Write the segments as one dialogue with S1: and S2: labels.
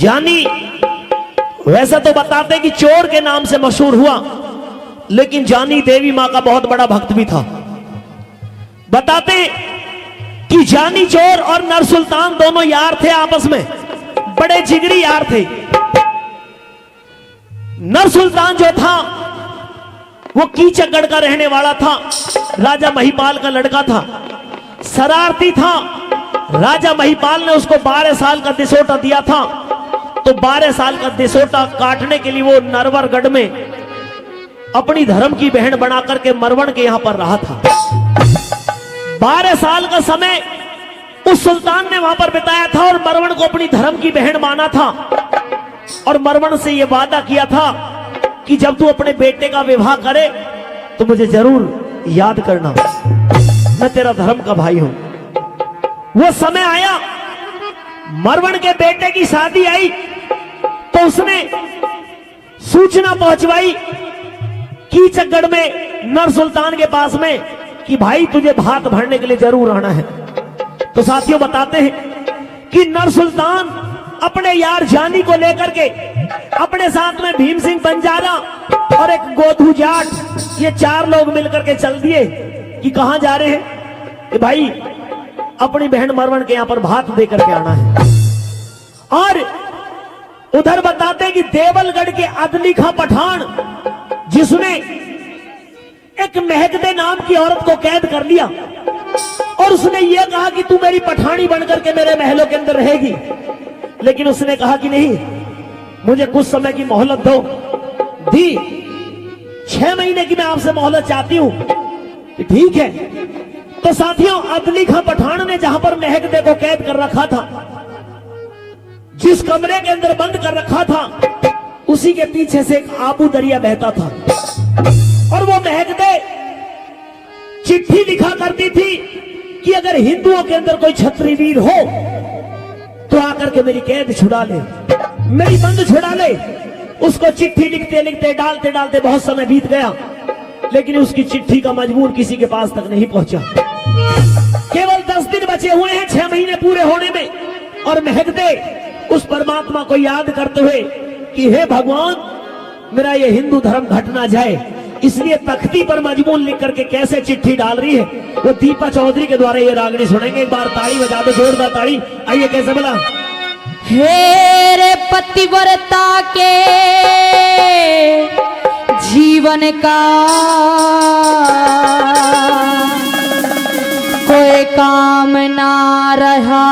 S1: जानी वैसा तो बताते कि चोर के नाम से मशहूर हुआ, लेकिन जानी देवी मां का बहुत बड़ा भक्त भी था। बताते कि जानी चोर और नर सुल्तान दोनों यार थे, आपस में बड़े जिगरी यार थे। नर सुल्तान जो था वो कीचकगढ़ का रहने वाला था, राजा महिपाल का लड़का था, शरारती था। राजा महिपाल ने उसको 12 साल का दिसोटा दिया था, तो 12 साल का दिसोटा काटने के लिए वो नरवरगढ़ में अपनी धर्म की बहन बनाकर के मरवण के यहां पर रहा था। 12 साल का समय उस सुल्तान ने वहां पर बिताया था और मरवण को अपनी धर्म की बहन माना था और मरवण से यह वादा किया था कि जब तू अपने बेटे का विवाह करे तो मुझे जरूर याद करना, मैं तेरा धर्म का भाई हूं। वो समय आया, मरवण के बेटे की शादी आई तो उसने सूचना पहुंचवाई कीचकगढ़ में नर सुल्तान के पास में कि भाई तुझे भात भरने के लिए जरूर आना है। तो साथियों बताते हैं कि नर सुल्तान अपने यार जानी को लेकर के अपने साथ में भीम सिंह बंजारा और एक गोधू जाट, ये 4 लोग मिलकर के चल दिए कि कहां जा रहे हैं कि भाई अपनी बहन मरवण के यहां पर भात देकर के आना है। और उधर बताते हैं कि देवलगढ़ के अदली खां पठान, जिसने एक महकदे नाम की औरत को कैद कर लिया और उसने ये कहा कि तू मेरी पठानी बनकर के मेरे महलों के अंदर रहेगी, लेकिन उसने कहा कि नहीं, मुझे कुछ समय की मोहलत दो। दी 6 महीने की मैं आपसे मोहलत चाहती हूं कि ठीक है। तो साथियों अदली खां पठान ने जहां पर महकदे को कैद कर रखा था, जिस कमरे के अंदर बंद कर रखा था, उसी के पीछे से एक आबू दरिया बहता था और वो महकदे चिट्ठी लिखा करती थी कि अगर हिंदुओं के अंदर कोई क्षत्रिय वीर हो तो आकर के मेरी कैद छुड़ा ले, मेरी बंद छुड़ा ले। उसको चिट्ठी लिखते लिखते डालते डालते बहुत समय बीत गया, लेकिन उसकी चिट्ठी का मजमून किसी के पास तक नहीं पहुंचा। केवल 10 दिन बचे हुए हैं 6 महीने पूरे होने में, और महकदे उस परमात्मा को याद करते हुए कि हे भगवान, मेरा ये हिंदू धर्म घट ना जाए, इसलिए तख्ती पर मजमून लिख करके कैसे चिट्ठी डाल रही है, वो दीपा चौधरी के द्वारा ये रागनी सुनेंगे। एक बार ताली बजा दो, जोरदार ताली। आइए कैसे बोला।
S2: हे रे पतिव्रता के जीवन का कोई काम ना रहा,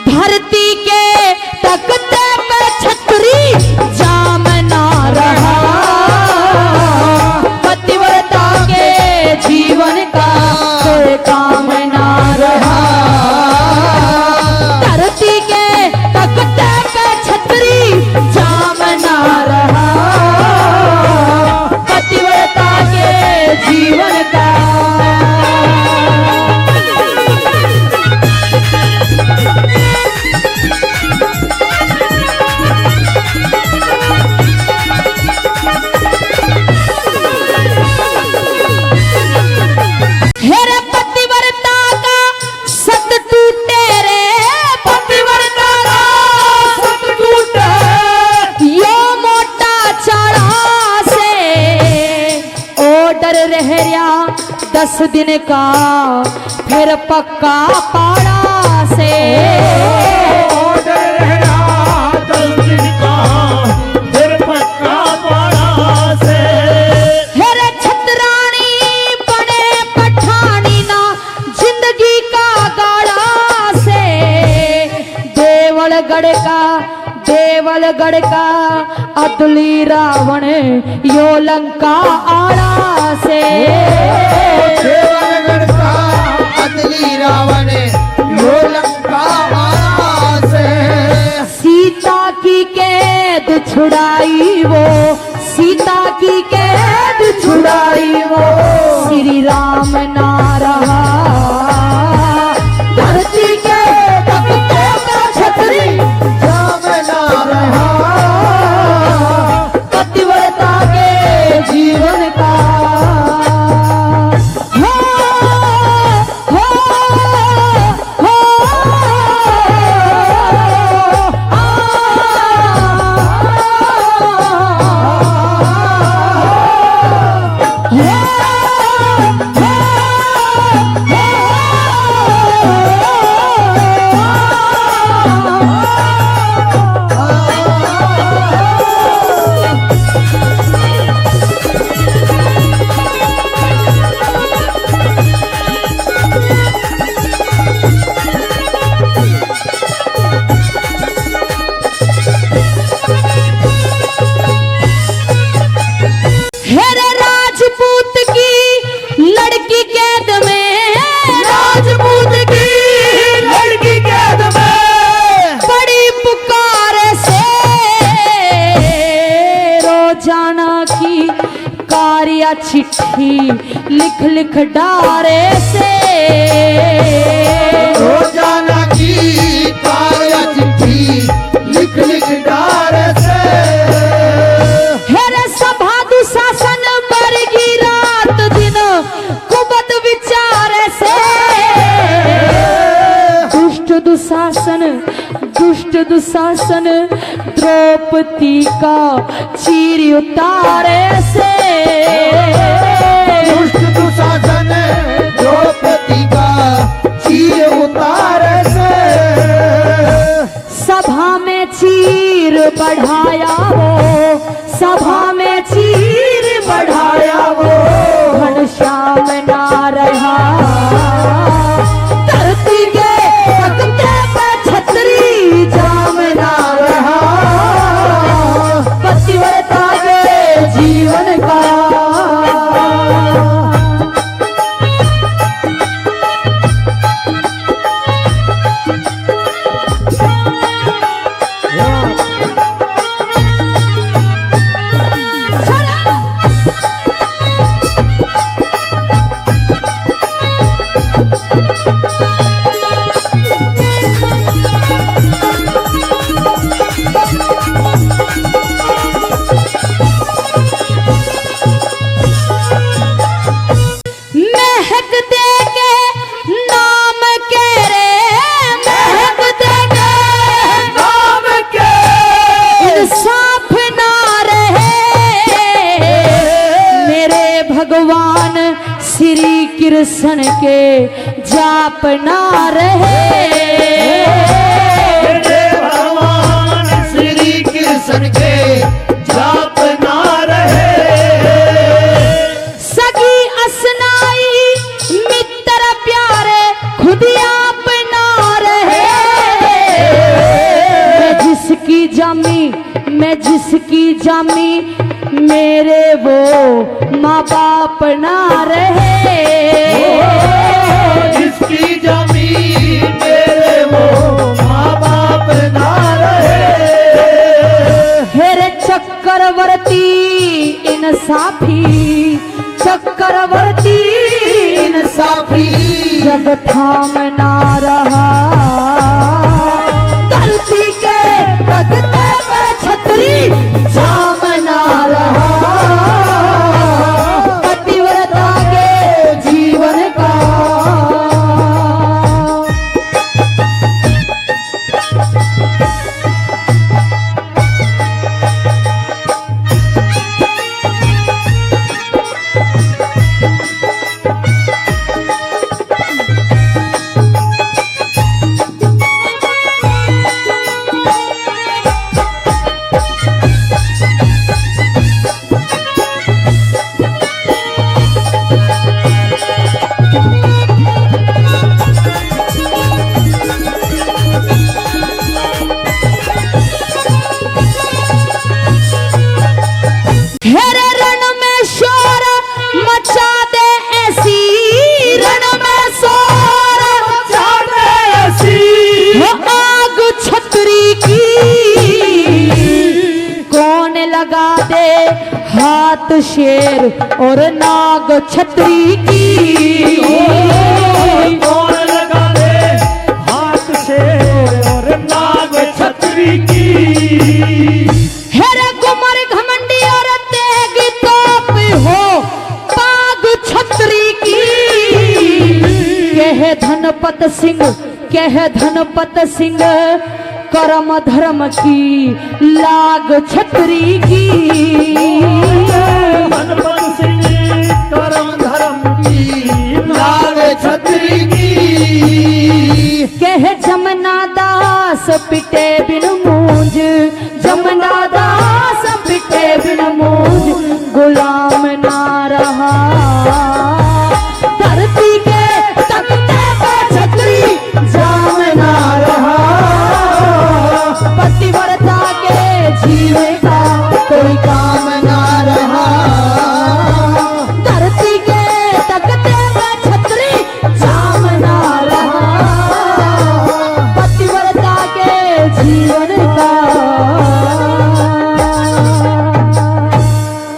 S2: धरती के तख्ते पे छतरी जाम ना रहा, पतिव्रता के जीवन का कोई काम ना रहा, धरती के तख्ते पे छतरी जाम ना रहा, पतिव्रता के जीवन का। रहरिया 10 दिन का फिर पक्का पाड़ा से,
S1: ऑर्डर रहरा 10 दिन का फिर पक्का पाड़ा से,
S2: फिर छतरानी बने पठानी ना जिंदगी का गाड़ा से, देवलगढ़ का अदली रावण यो लंका आड़ा से,
S3: देवलगढ़ का अदली रावण यो लंका आड़ा से,
S2: सीता की कैद छुड़ाई वो, सीता की कैद छुड़ाई वो, श्री राम ना रहा, धरती के तख्ते पे छतरी
S3: जाम ना रहा,
S2: पतिव्रता के जीवन का। हो चिट्ठी लिख लिख डारे से,
S3: रोजाना की कार्य चिट्ठी लिख लिख डार से,
S2: हेरे सभा दुशासन मरगी रात दिन कुबत विचार से, दुष्ट दुशासन द्रौपदी का चीर उतारे से,
S3: दुष्ट दुशासन द्रौपदी का चीर उतारे से,
S2: सभा में चीर बढ़ाया वो, सभा में चीर बढ़ाया वो, घनश्याम ना रहा, धरती के तख्ते पे छतरी जाम ना रहा, पतिव्रता के जीवन का। भगवान श्री कृष्ण के जाप ना रहे,
S3: भगवान श्री कृष्ण के जाप ना रहे,
S2: सगी असनाई मित्र प्यारे खुद आप ना रहे, मैं जिसकी जामी मेरे वो माँ बाप ना रहे,
S3: जिसकी जमीन मेरे वो माँ बाप ना रहे,
S2: हेरे चक्रवर्ती इंसाफी, चक्रवर्ती
S3: इंसाफी
S2: जब थाम ना रहा, धरती के तख्ते पे छतरी जाम ना रहा, पतिव्रता के जीवन का। हेरे रण में शोर मचा दे ऐसी, रण में शोर मचा दे ऐसी, वो आग छतरी की, कौन लगा दे हाथ शेर और नाग छतरी की,
S1: कौन लगा दे हाथ शेर और नाग छतरी की,
S2: हेरे कुमार घमंडी और तेग तोप हो पाग छतरी की, कह धनपत सिंह कर्म धर्म की लाग छतरी की,
S1: धनपत सिंह करम धर्म की
S3: लाग छतरी की,
S2: कह जमना दास पिटे